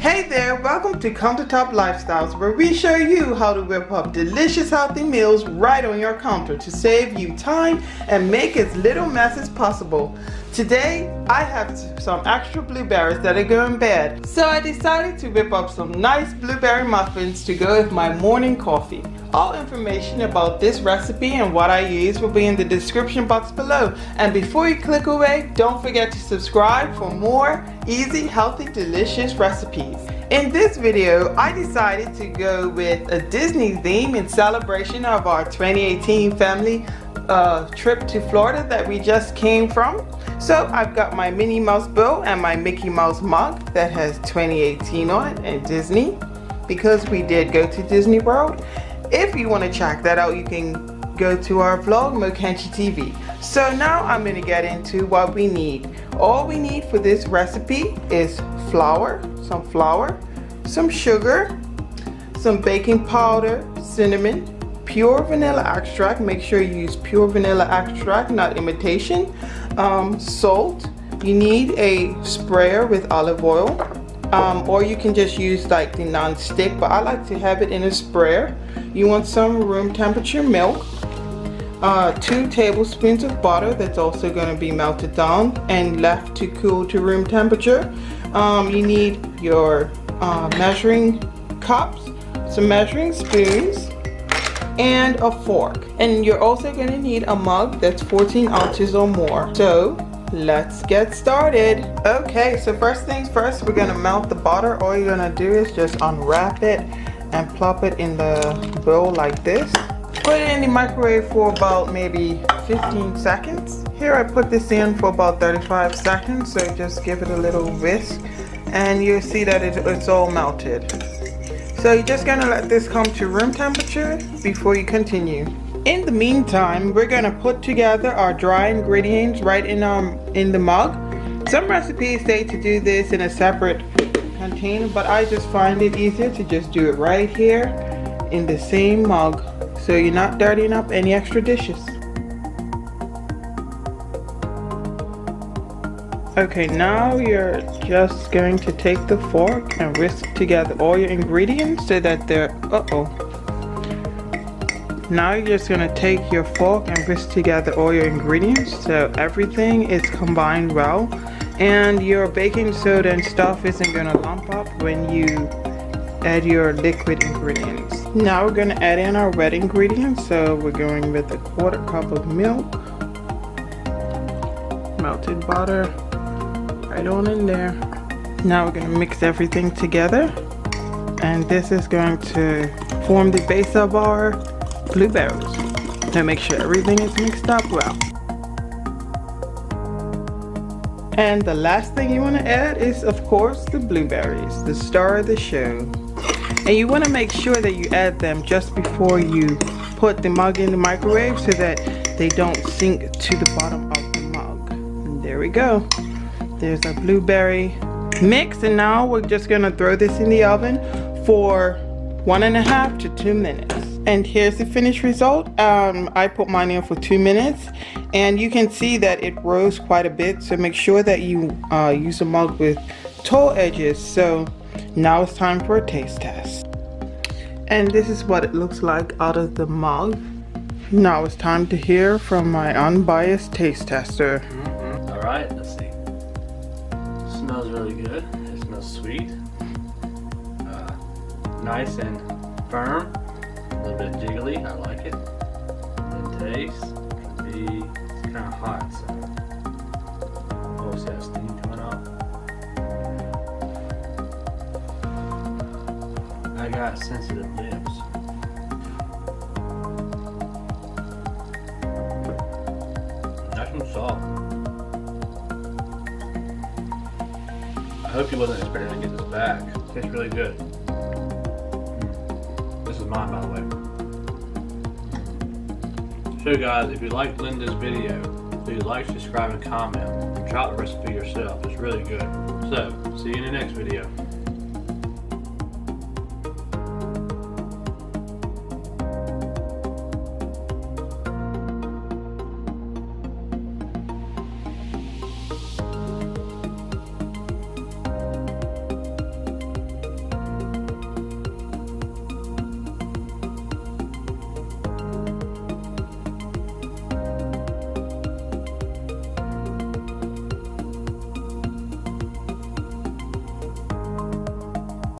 Hey there, welcome to CounterTop Lifestyles, where we show you how to whip up delicious healthy meals right on your counter to save you time and make as little mess as possible. Today, I have some extra blueberries that are going bad, so I decided to whip up some nice blueberry muffins to go with my morning coffee. All information about this recipe and what I use will be in the description box below. And before you click away, don't forget to subscribe for more easy, healthy, delicious recipes. In this video, I decided to go with a Disney theme in celebration of our 2018 family trip to Florida that we just came from. So I've got my Minnie Mouse bowl and my Mickey Mouse mug that has 2018 on it and Disney, because we did go to Disney World. If you want to check that out, you can go to our vlog, Mokenchi TV. So now I'm going to get into what we need. All we need for this recipe is flour, some sugar, some baking powder, cinnamon, pure vanilla extract. Make sure you use pure vanilla extract, not imitation. Salt. You need a sprayer with olive oil, or you can just use like the non-stick, but I like to have it in a sprayer. You want some room temperature milk, 2 tablespoons of butter that's also going to be melted down and left to cool to room temperature. You need your measuring cups, some measuring spoons, and a fork. And you're also going to need a mug that's 14 ounces or more. So let's get started. Okay, so first things first, we're going to melt the butter. All you're going to do is just unwrap it and plop it in the bowl like this. Put it in the microwave for about maybe 15 seconds. Here I put this in for about 35 seconds, so just give it a little whisk and you'll see that it's all melted. So you're just gonna let this come to room temperature before you continue. In the meantime, we're gonna put together our dry ingredients right in the mug. Some recipes say to do this in a separate container, but I just find it easier to just do it right here in the same mug, so you're not dirtying up any extra dishes. Okay, now you're just going to take the fork and whisk together all your ingredients so that they're, Now you're just going to take your fork and whisk together all your ingredients so everything is combined well, and your baking soda and stuff isn't going to lump up when you add your liquid ingredients. Now we're going to add in our wet ingredients, so we're going with a 1/4 cup of milk, melted butter, right on in there. Now we're going to mix everything together, and this is going to form the base of our blueberries. Now make sure everything is mixed up well. And the last thing you want to add is, of course, the blueberries, the star of the show. And you want to make sure that you add them just before you put the mug in the microwave so that they don't sink to the bottom of the mug. And there we go. There's a blueberry mix, and now we're just going to throw this in the oven for 1.5 to 2 minutes. And here's the finished result. I put mine in for 2 minutes, and you can see that it rose quite a bit, so make sure that you use a mug with tall edges. So now it's time for a taste test. And this is what it looks like out of the mug. Now it's time to hear from my unbiased taste tester. Alright, let's see. It smells really good. It smells sweet. Nice and firm. A little bit jiggly. I like it. And taste. It's kind of hot, so always have steam coming out. I got sensitive lips. Nice and soft. I hope you wasn't expecting to get this back. It tastes really good. This is mine, by the way. So guys, if you liked Linda's video, please like, subscribe, and comment. And try the recipe yourself. It's really good. So, see you in the next video.